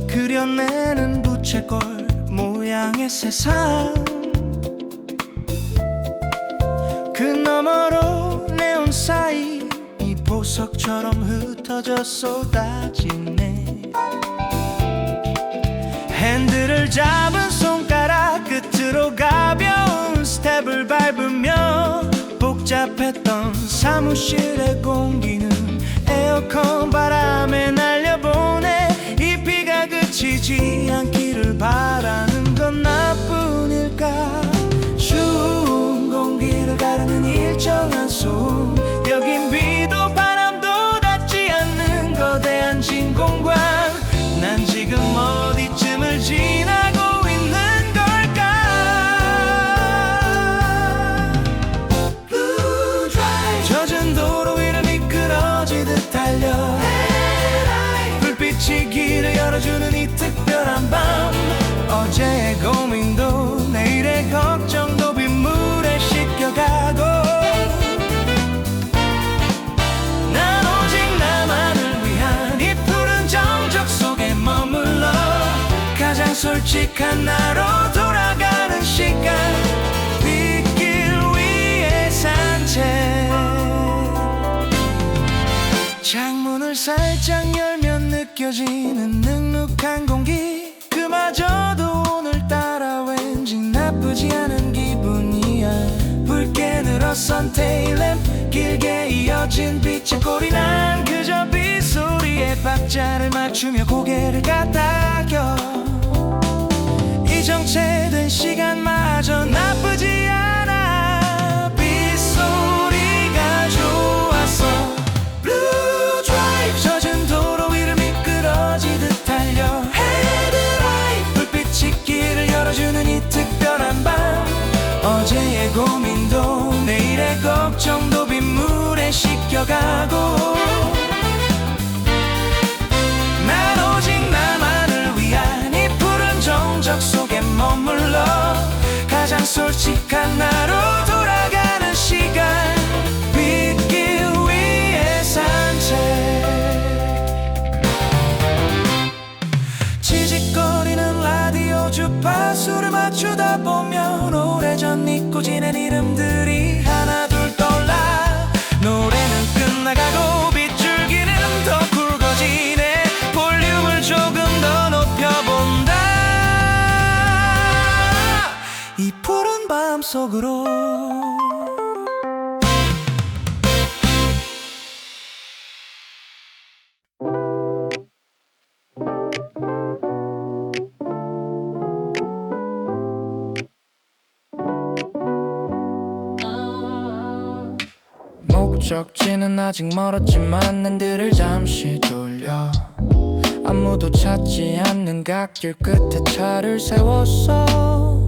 그려내는 부채꼴 모양의 세상, 그 너머로 네온 사이 이 보석처럼 흩어져 쏟아지네. 핸들을 잡은 손가락 끝으로 가벼운 스텝을 밟으며 복잡했던 사무실의 공기는 에어컨 바람에 날려보내. 이 비가 그치지 않기를 바라는 건 나뿐일까? 추운 공기를 가르는 일정한 소음, 여긴 비도 바람도 닿지 않는 거대한 진공관. 난 지금 어디쯤을 지나고 있는 걸까? Blue Drive, 젖은 도로 위를 미끄러지듯 달려. 불빛이 길을 열어주는 이 특별한 밤, 어제의 고민도 내일의 걱정도 빗물에 씻겨가고. 난 오직 나만을 위한 이 푸른 정적 속에 머물러 가장 솔직한 나로 돌아가는 시간, 빗길 위의 산책. 창문을 살짝 열면 느껴지는 눅눅한 공기, 그마저도 오늘따라 왠지 나쁘지 않은 기분이야. 붉게 늘어선 테일램프, 길게 이어진 빛의 꼬리, 난 그저 빗소리에 박자를 맞추며 고개를 까딱여. 이 정체된 시간마저 나쁘지 않아. 빗소리가 좋았어. Blue Drive, 젖은 도로 위를 미끄러지듯 달려. 헤드라이트, 불빛이 길을 열어주는 이 특별한 밤, 어제의 고민도 내일의 걱정도 빗물에 씻겨가고. 난 오직 나만을 위한 이 푸른 정적 속에 머물러 가장 솔직한 나로 돌아가는 시간, 빗길 위의 산책. 지직거리는 라디오 주파수를 맞추다 보면 오래전 잊고 지낸 이름들이 하나둘 떠올라. 노래는 끝나가고 빗줄기는 더 굵어지네. 볼륨을 조금 더 높여본다. 이 푸른 밤 속으로. 목적지는 아직 멀었지만 낸들을 잠시 돌려. 아무도 찾지 않는 갓길 끝에 차를 세웠어.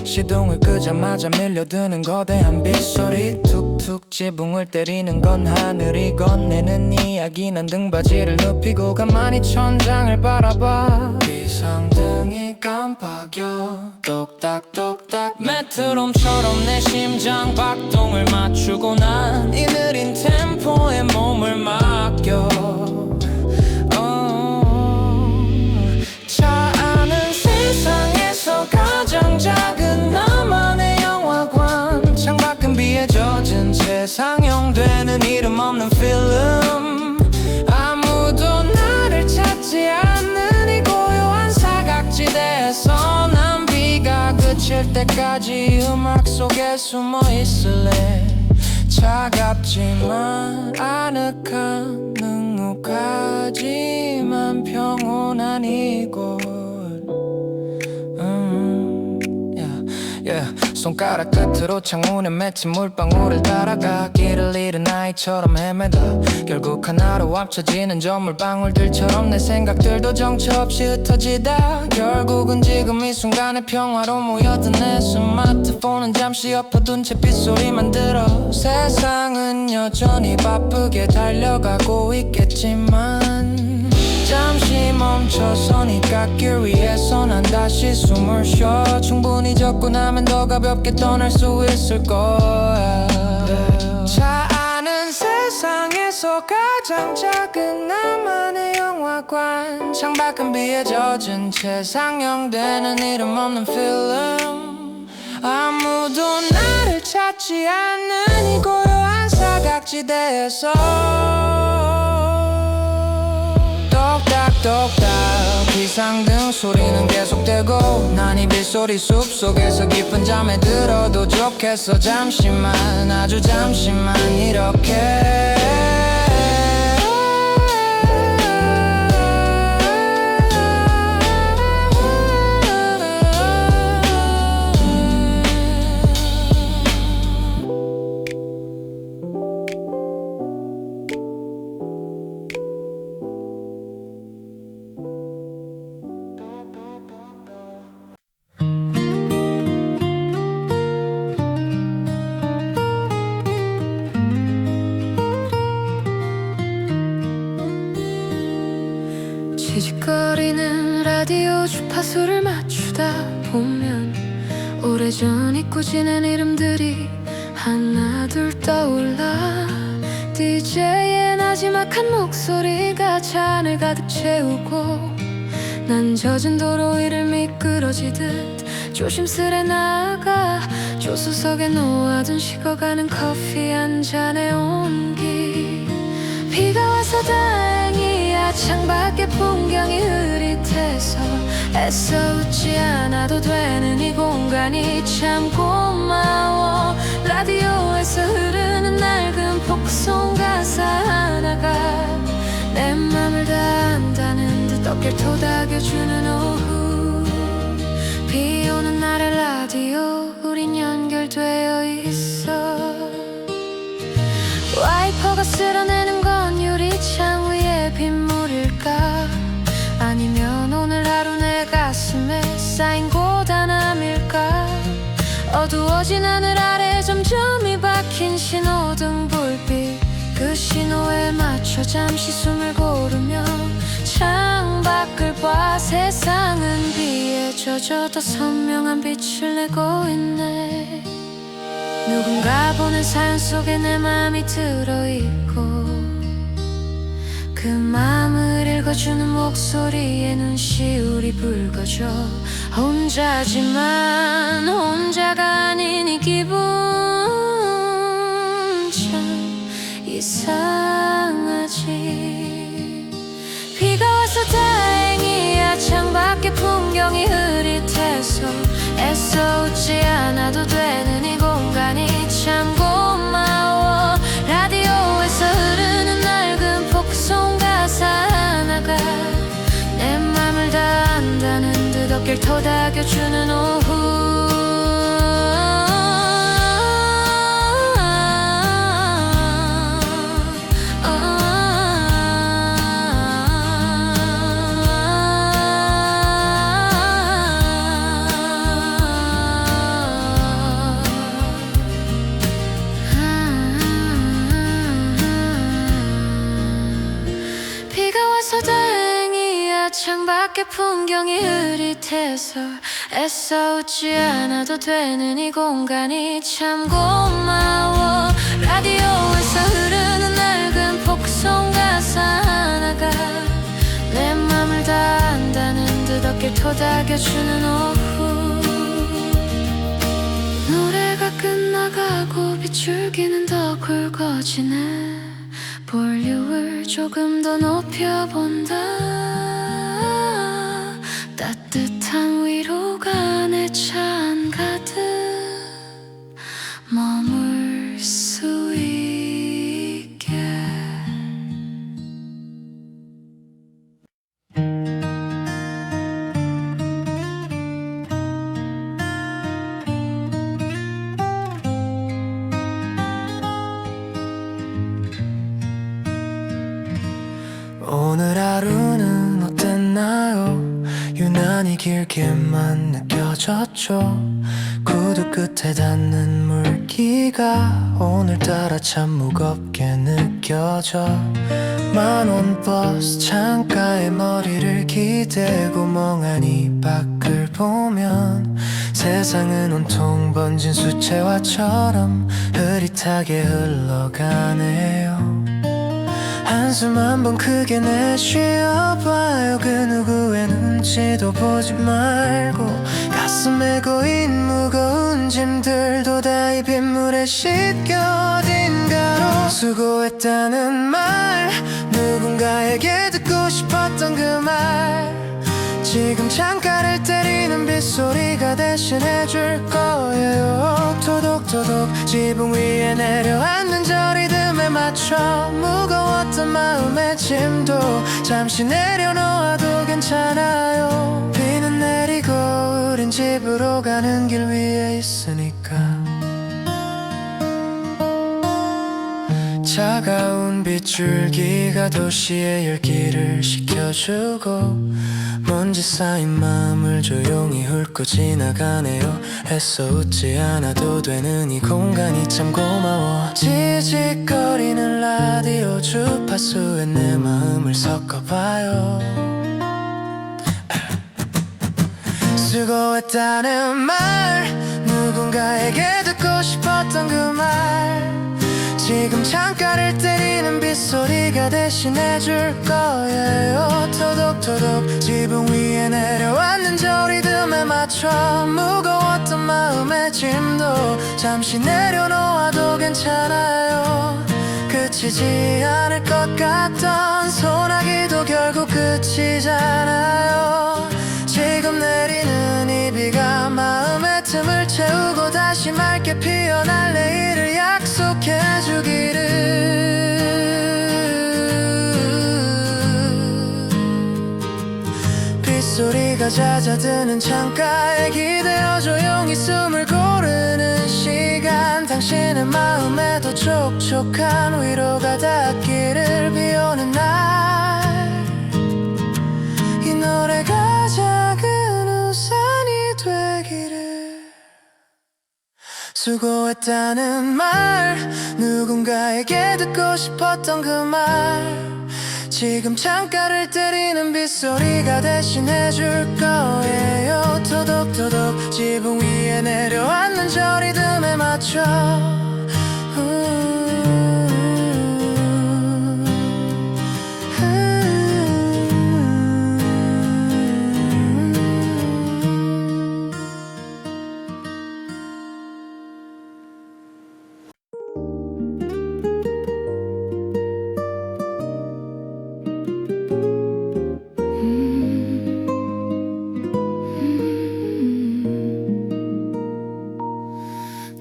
시동을 끄자마자 밀려드는 거대한 빗소리, 툭툭 지붕을 때리는 건 하늘이 건네는 이야기. 난 등받이를 눕히고 가만히 천장을 바라봐. 비상등이 깜빡여 똑딱똑딱 메트롬처럼 내 심장 박동을 맞추고 난 이 느린 템포에 몸을 맡겨. 차 안은 세상에서 가장 작은 나만의 영화관, 창밖은 비에 젖은 채 상영되는 이름 없는 필름. 아무도 나를 찾지 않는 이 고요한 사각지대에서 난 비가 그칠 때까지 음악 속에 숨어 있을래. 차갑지만 아늑한, 눅눅하지만 평온한 이곳. 손가락 끝으로 창문에 맺힌 물방울을 따라가 길을 잃은 아이처럼 헤매다 결국 하나로 합쳐지는 저 물방울들처럼 내 생각들도 정처 없이 흩어지다 결국은 지금 이 순간에 평화로 모여든 내 스마트폰은 잠시 엎어둔 채 빗소리만 들어. 세상은 여전히 바쁘게 달려가고 있겠지만 잠시 멈춰서 네 갓길 위에서 난 다시 숨을 쉬어. 충분히 젖고 나면 더 가볍게 떠날 수 있을 거야. 차 안은 세상에서 세상에서 가장 작은 나만의 영화관, 창밖은 비에 젖은 채 상영되는 이름 없는 필름. 아무도 나를 찾지 않는 이 고요한 사각지대에서 똑딱똑딱 비상등 소리는 계속되고, 난 이 빗소리 숲속에서 깊은 잠에 들어도 좋겠어. 잠시만, 아주 잠시만 이렇게. 지직거리는 라디오 주파수를 맞추다 보면 오래전 잊고 지낸 이름들이 하나둘 떠올라. DJ의 나지막한 목소리가 잔을 가득 채우고, 난 젖은 도로 위를 미끄러지듯 조심스레 나아가 조수석에 놓아둔 식어가는 커피 한 잔의 온기. 비가 와서 다행이야. 창밖의 풍경이 흐릿해서 애써 웃지 않아도 되는 이 공간이 참 고마워. 라디오에서 흐르는 낡은 폭송 가사 하나가 내 맘을 다 안다는 듯 어깨를 토닥여주는 오후. 비 오는 날의 라디오, 우린 연결되어 있어. 와이퍼가 쓸어내는 건 유리창 위에 빗물일까? 아니면 오늘 하루 내 가슴에 쌓인 고단함일까? 어두워진 하늘 아래 점점이 박힌 신호등 불빛, 그 신호에 맞춰 잠시 숨을 고르며 창밖을 봐. 세상은 비에 젖어 더 선명한 빛을 내고 있네. 누군가 보낸 사연 속에 내 맘이 들어있고, 그 맘을 읽어주는 목소리에 눈시울이 붉어져. 혼자지만 혼자가 아닌 이 기분 참 이상하지. 비가 와서 다행이야. 창밖의 풍경이 흐릿해서 애써 웃지 않아도 되는 이 공간이 참 고마워. 라디오에서 흐르는 낡은 폭송 가사 하나가 내 맘을 다 안다는 듯 어깨를 토닥여주는 오후. 창밖의 풍경이 흐릿해서 애써 웃지 않아도 되는 이 공간이 참 고마워. 라디오에서 흐르는 낡은 폭송 가사 하나가 내 맘을 다 안다는 듯 어깨를 토닥여주는 오후. 노래가 끝나가고 빗줄기는 더 굵어지네. 볼륨을 조금 더 높여본다. 따뜻한 위로가 내 차 안 가득 머물 수 있게. 오늘 하루는 어땠나요? 유난히 길게만 느껴졌죠. 구두 끝에 닿는 물기가 오늘따라 참 무겁게 느껴져. 만원 버스 창가에 머리를 기대고 멍하니 밖을 보면 세상은 온통 번진 수채화처럼 흐릿하게 흘러가네요. 한숨 한번 크게 내쉬어봐요. 그 누구의 눈치도 보지 말고 가슴에 고인 무거운 짐들도 다 이 빗물에 씻겨 어딘가로 수고했다는 말, 누군가에게 듣고 싶었던 그 말, 지금 창가를 때리는 빗소리가 대신해줄 거예요. 토독토독 지붕 위에 내려앉는 저 리듬에 맞춰 무거웠던 마음의 짐도 잠시 내려놓아도 괜찮아요. 비는 내리고 우린 집으로 가는 길 위에 있으니까. 차가운 빗줄기가 도시의 열기를 식혀주고 먼지 쌓인 마음을 조용히 훑고 지나가네요. 애써 웃지 않아도 되는 이 공간이 참 고마워. 지직거리는 라디오 주파수에 내 마음을 섞어봐요. 수고했다는 말, 누군가에게 듣고 싶었던 그 말, 지금 창가를 때리는 빗소리가 대신해줄 거예요. 토독토독 지붕 위에 내려앉는 저 리듬에 맞춰 무거웠던 마음의 짐도 잠시 내려놓아도 괜찮아요. 그치지 않을 것 같던 소나기도 결국 그치잖아요. 지금 내리는 이 비가 마음의 틈을 채우고 다시 맑게 피어날 내일을 약속해주기를. 빗소리가 잦아드는 창가에 기대어 조용히 숨을 고르는 시간, 당신의 마음에도 촉촉한 위로가 닿기를. 비오는 날 이 노래가 작은 우산이 되기를. 수고했다는 말, 누군가에게 듣고 싶었던 그 말, 지금 창가를 때리는 빗소리가 대신해줄 거예요. 토독토독 지붕 위에 내려앉는 저 리듬에 맞춰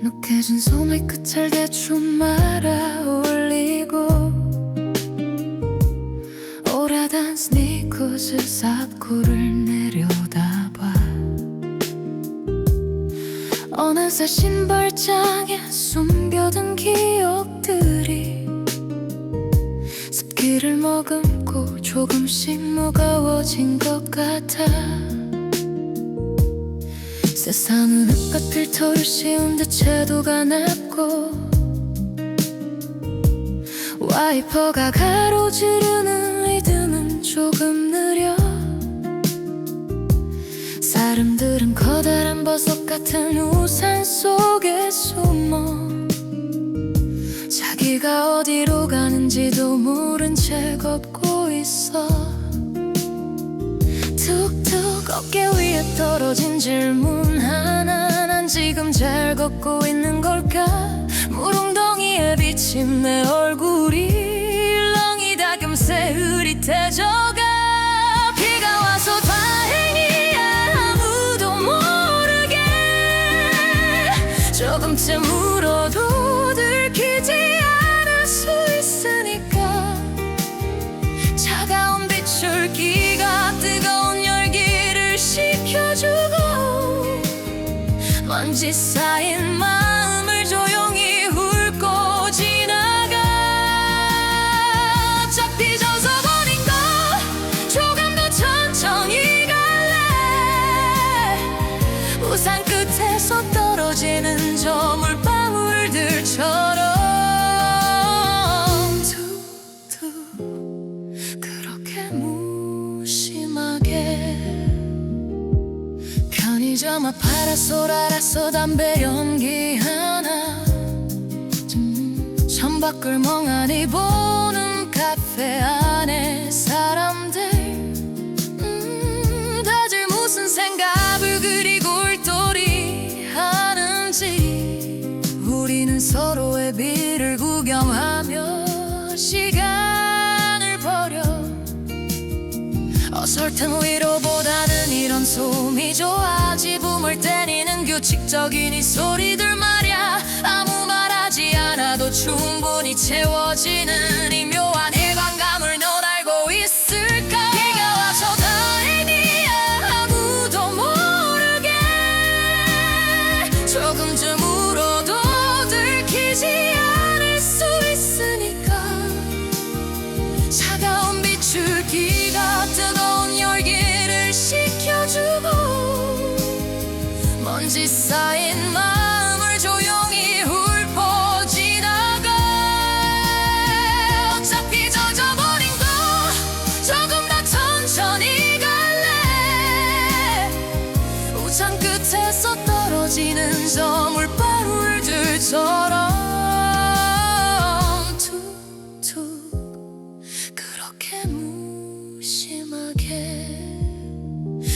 녹해진 소매 끝을 대충 말아 올리고 오래된 스니커즈 앞구를 내려다봐 어느새 신발장에 숨겨둔 기억들이 습기를 머금고 조금씩 무거워진 것 같아. 세상은 흙과 필터를 씌운 듯 채도가 낮고 와이퍼가 가로지르는 리듬은 조금 느려. 사람들은 커다란 버섯 같은 우산 속에 숨어 자기가 어디로 가는지도 모른 채 걷고 있어. 툭툭 어깨 위에 떨어진 질문 하나, 난 지금 잘 걷고 있는 걸까? 물웅덩이에 비친 내 얼굴이 일렁이다 금세 흐릿해져가. 비가 와서 다행이야 아무도 모르게. 조금쯤 울어도 들키지 않을 수 있으니까. 차가운 빗줄기가 뜨거운 열기를 식혀주고 먼지 쌓인 마음을 조용히 훑고 지나가. 어차피 젖어버린 거 조금 더 천천히 갈래. 우산 끝에서 떨어지는 저 물방울들처럼 툭툭 그렇게 무심하게. 편의점 앞 파라솔 알아서 담배 연기 하나. 창밖을 멍하니 보는 카페 안에 사람들 다들 무슨 생각을 그리 굴돌이 하는지 우리는 서로의 비를 구경하며 시간을 버려 어설픈 위로보다는 이런 소음이 좋아 지붕을 때리는 규칙적인 이 소리들 말야 아무 말하지 않아도 충분히 채워지는 이 묘한 해방감을 넌 알고 있을까 비가 와서 다행이야 아무도 모르게 조금쯤 울어도 들키지 않을 수 있으니까 차가운 비출기가 뜨거운 열기를 식혀주고 먼지 쌓인 마음을 조용히 훑어 지나가 어차피 젖어버린 거 조금 더 천천히 갈래 우산 끝에서 떨어지는 저 물방울들처럼 툭툭 그렇게 무심하게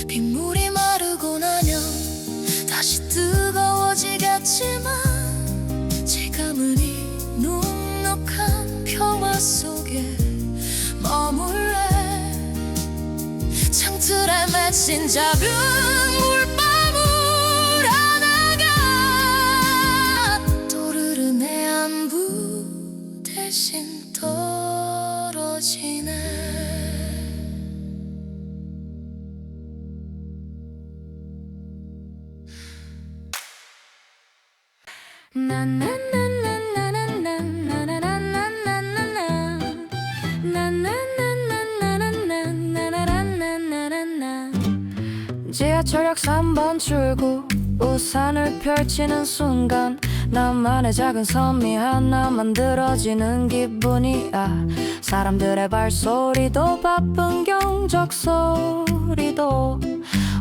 빗물이 마르고 나면 다시 뜨거워지겠지만 지금은 이 눅눅한 평화 속에 머물래 창틀에 맺힌 작은 물방울 하나가 또르르 내 안부 대신 떨어지네 지하철역 3번 출구 우산을 펼치는 순간 나만의 작은 섬이 하나 만들어지는 기분이야 사람들의 발소리도 바쁜 경적 소리도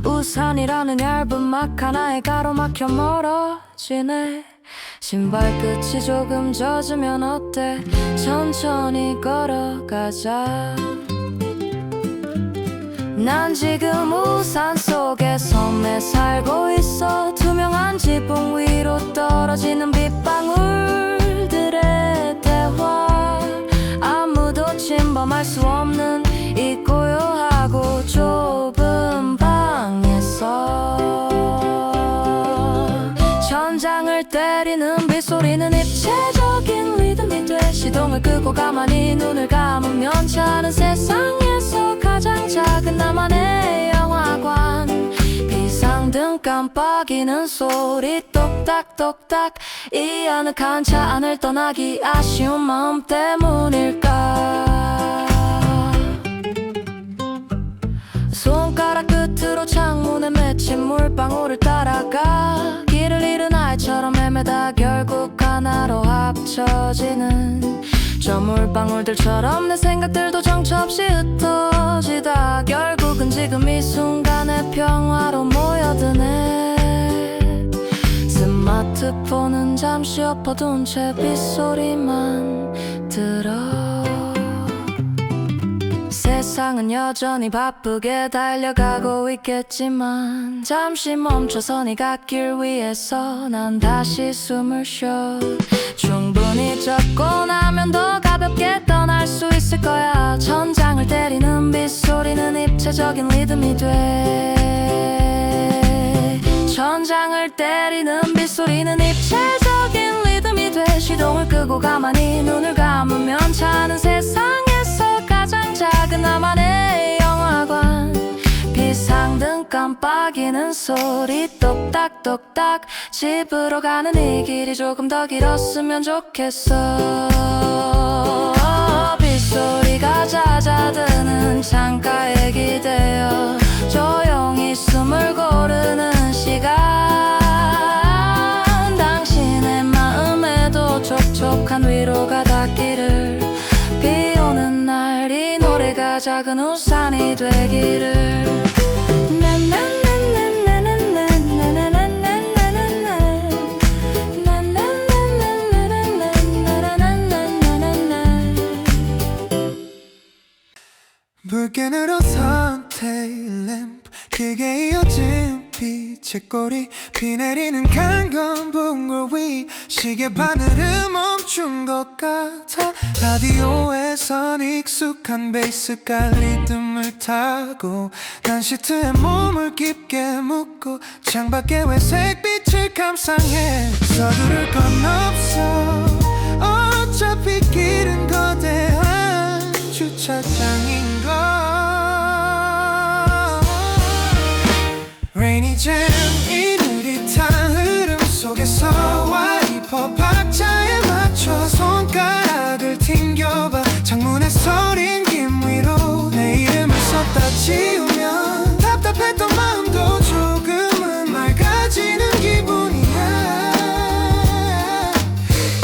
우산이라는 얇은 막 하나에 가로막혀 멀어지네 신발 끝이 조금 젖으면 어때 천천히 걸어가자 난 지금 우산 속에 섬에 살고 있어 투명한 지붕 위로 떨어지는 빗방울들의 대화 아무도 침범할 수 없는 이 고요하고 좁은 방에서 천장을 때리는 빗소리는 입체적인 리듬이 돼 시동을 끄고 가만히 눈을 감으면 차는 세상에서 가장 작은 나만의 영화관 비상등 깜빡이는 소리 똑딱똑딱 이 아늑한 차 안을 떠나기 아쉬운 마음 때문일까 손가락 끝으로 창문에 맺힌 물방울을 따라가 길을 잃은 아이처럼 헤매다 결국 하나로 합쳐지는 저 물방울들처럼 내 생각들도 정처 없이 흩어지다 결국은 지금 이 순간에 평화로 모여드네 스마트폰은 잠시 엎어둔 채 빗소리만 들어 세상은 여전히 바쁘게 달려가고 있겠지만 잠시 멈춰서 네 갓길 위에서 난 다시 숨을 쉬어 충분히 젖고 나면 더 가볍게 떠날 수 있을 거야 천장을 때리는 빗소리는 입체적인 리듬이 돼 천장을 때리는 빗소리는 입체적인 리듬이 돼 시동을 끄고 가만히 눈을 감으면 차는 세상에서 가장 작은 나만의 영화관 비상등 깜빡이는 소리 똑딱똑딱 집으로 가는 이 길이 조금 더 길었으면 좋겠어 빗소리가 잦아드는 창가에 기대어 조용히 숨을 고르는 시간 당신의 마음에도 촉촉한 위로가 닿기를 비 오는 날 이 노래가 작은 우산이 되기를 크게 이어진 빛의 꼬리 비 내리는 강건붕굴 위 시계 바늘은 멈춘 것 같아 라디오에선 익숙한 베이스가 리듬을 타고 난 시트에 몸을 깊게 묻고 창밖에 회색빛을 감상해 서두를 건 없어 어차피 길은 거대한 주차장인걸 Rainy Jam 이 느릿한 흐름 속에서 와이퍼 박자에 맞춰 손가락을 튕겨봐 창문에 서린 김 위로 내 이름을 썼다 지우면 답답했던 마음도 조금은 맑아지는 기분이야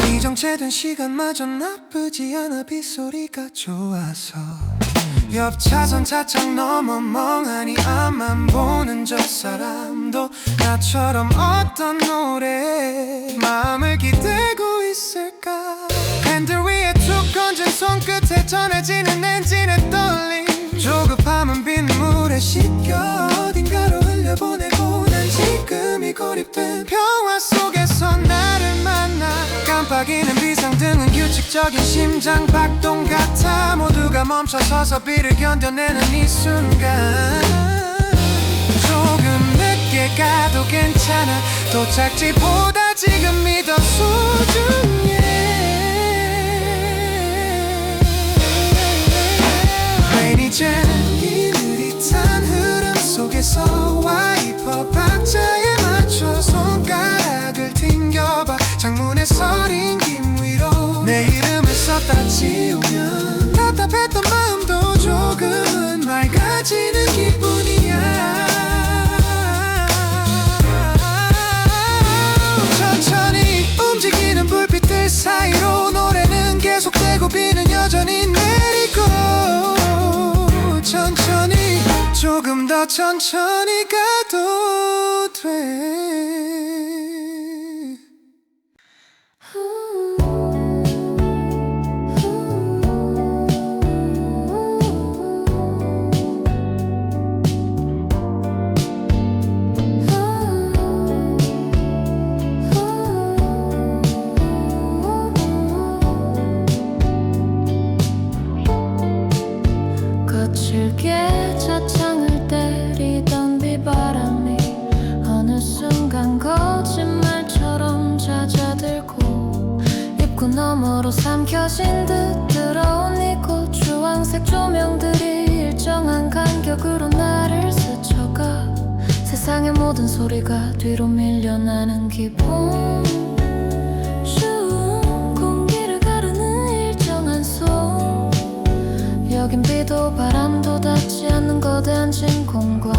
이 정체된 시간마저 나쁘지 않아 빗소리가 좋아서 옆 차선 차창 너머 멍하니 앞만 보는 저 사람도 나처럼 어떤 노래에 마음을 기대고 있을까 핸들 위에 툭 건진 손끝에 전해지는 엔진의 떨림 조급함은 빗물에 씻겨 어딘가로 흘려보내고 난 지금 이 고립된 평화 속에서 나를 만나 깜빡이는 비상등은 규칙적인 심장 박동 같아 모두가 멈춰서서 비를 견뎌내는 이 순간 조금 늦게 가도 괜찮아 도착지보다 지금이 더 소중해 Rainy Jam 이 느릿한 흐름 속에서 와이퍼 박자에 맞춰 손가락을 튕겨봐 창문에 서린 김 위로 내 이름을 썼다 지우면 답답했던 마음도 조금은 맑아지는 기분이야 천천히 움직이는 불빛들 사이로 노래는 계속되고 비는 여전히 내리고 천천히 조금 더 천천히 가도 돼 거칠게 차창을 때리던 비바람이 어느 순간 거짓말처럼 잦아들고 입구 너머로 삼켜진 듯 들어온 이곳 주황색 조명들이 일정한 간격으로 나를 스쳐가 세상의 모든 소리가 뒤로 밀려나는 기분 추운 공기를 가르는 일정한 송 여긴 비도 바람도 닿지 않는 거대한 진 공간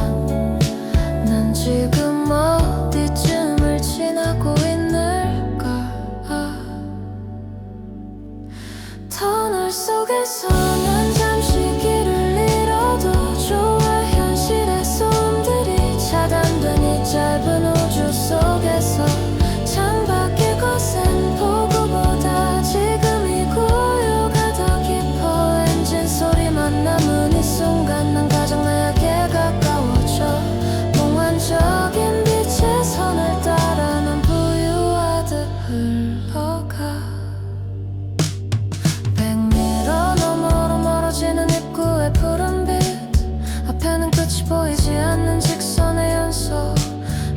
난 지금 어디쯤을 지나고 있는가 터널 속에서 난 잠시 길을 잃어도 좋아 현실의 소음들이 차단된 이 짧은 우주 속에서 창밖의 거센 폭우보다 지금 이 고요가 더 깊어 엔진 소리만 남은 이 순간 난 가장 나에게 가까워져 몽환적인 빛의 선을 따라 난 부유하듯 흘러가 백미러 너머로 멀어지는 입구의 푸른빛 앞에는 끝이 보이지 않는 직선의 연속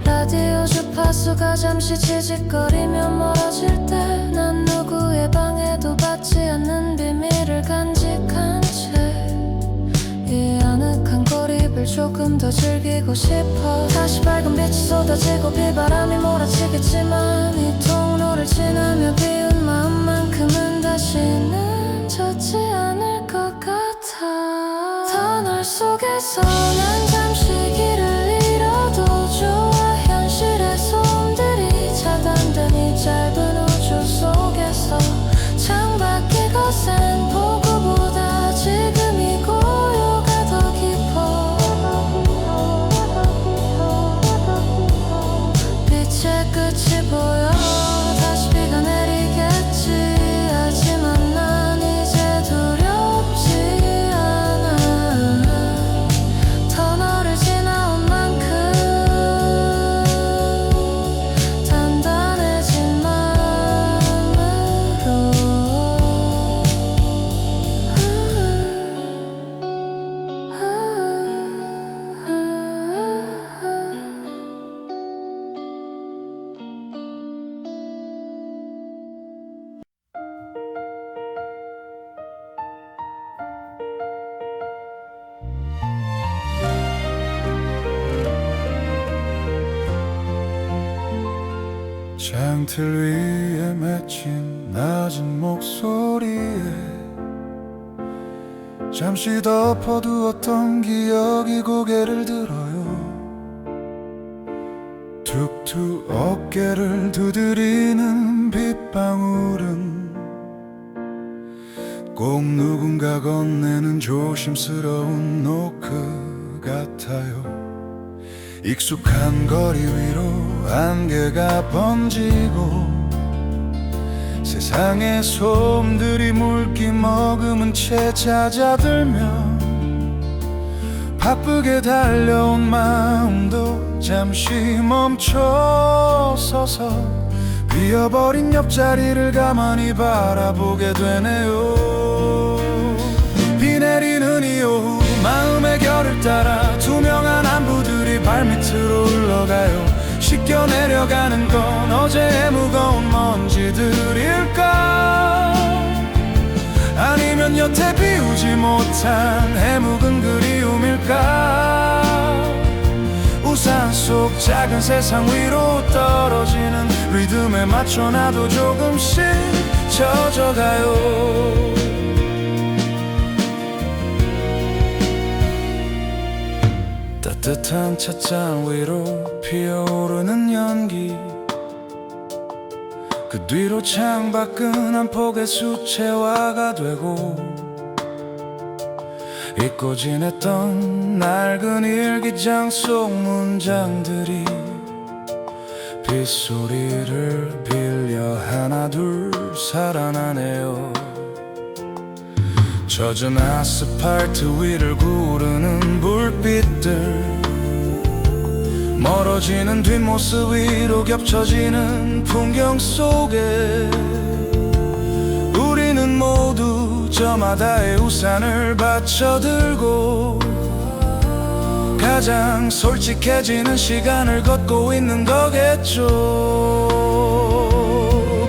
라디오 주파수가 잠시 지직거리며 멀어질 때 난 누구의 방해도 받지 않는 비밀을 간직한 채 이 아늑한 고립을 조금 더 즐기고 싶어 다시 밝은 빛이 쏟아지고 비바람이 몰아치겠지만 이 통로를 지나며 비운 마음만큼은 다시는 젖지 않을 것 같아 터널 속에서 난 잠시 길을 잃어도 좋아 현실의 소음들이 차단된 이 짧은 우주 속에서 창밖의 거센 폭우보다 지금 이 고요가 더 깊어 빛의 끝이 보여 다시 비가 내리겠지 하지만 난 이제 두렵지 않아 터널을 장틀 위에 맺힌 낮은 목소리에 잠시 덮어두었던 기억이 고개를 들어요. 툭툭 어깨를 두드리는 빗방울은 꼭 누군가 건네는 조심스러운 노크 같아요. 익숙한 거리 위로 안개가 번지고 세상의 소음들이 물기 머금은 채 잦아들면 바쁘게 달려온 마음도 잠시 멈춰서서 비어버린 옆자리를 가만히 바라보게 되네요. 비 내리는 이 오후 마음의 결을 따라 투명한 안부들이 발밑으로 흘러가요. 씻겨 내려가는 건 어제의 무거운 먼지들일까? 아니면 여태 비우지 못한 해묵은 그리움일까? 우산 속 작은 세상 위로 떨어지는 리듬에 맞춰 나도 조금씩 젖어가요. 따뜻한 찻잔 위로 피어오르는 연기, 그 뒤로 창밖은 한 폭의 수채화가 되고 잊고 지냈던 낡은 일기장 속 문장들이 빗소리를 빌려 하나둘 살아나네요. 젖은 아스팔트 위를 구르는 불빛들, 멀어지는 뒷모습 위로 겹쳐지는 풍경 속에 우리는 모두 저마다의 우산을 받쳐들고 가장 솔직해지는 시간을 걷고 있는 거겠죠.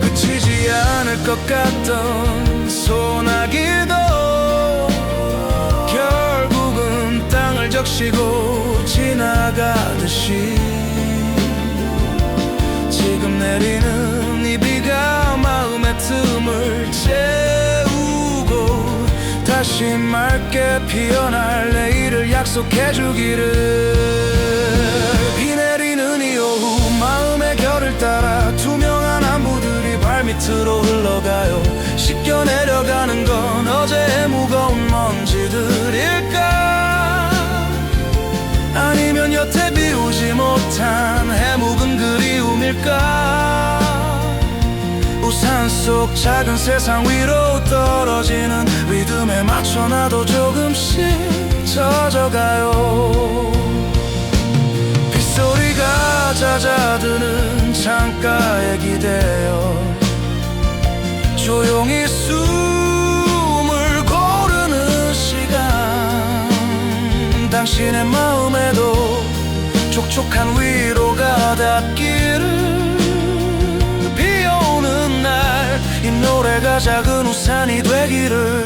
그치지 않을 것 같던 소나기도 결국은 땅을 적시고 지나가듯이 지금 내리는 이 비가 마음의 틈을 채우고 다시 맑게 피어날 내일을 약속해주기를. 비 내리는 이 오후 마음의 결을 따라 투명한 안부들이 발밑으로 흘러가요. 씻겨 내려가는 건 어제의 무거운 먼지들일까? 아니면 여태 비우지 못한 해묵은 그리움일까? 우산 속 작은 세상 위로 떨어지는 리듬에 맞춰 나도 조금씩 젖어가요. 빗소리가 잦아드는 창가에 기대어 조용히 숨을 고르는 시간, 당신의 마음에도 촉촉한 위로가 닿기를. 비오는 날 이 노래가 작은 우산이 되기를.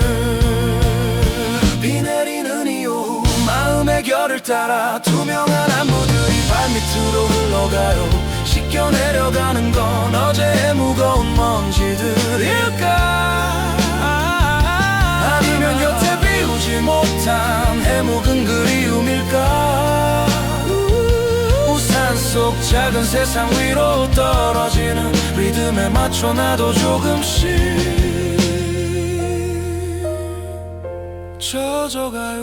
비 내리는 이 오후 마음의 결을 따라 투명한 안부들이 발밑으로 흘러가요. 씻겨 내려가는 건 어제의 무거운 먼지들일까? 아니면 여태 비우지 못한 해묵은 그리움일까? 우산 속 작은 세상 위로 떨어지는 리듬에 맞춰 나도 조금씩 젖어가요.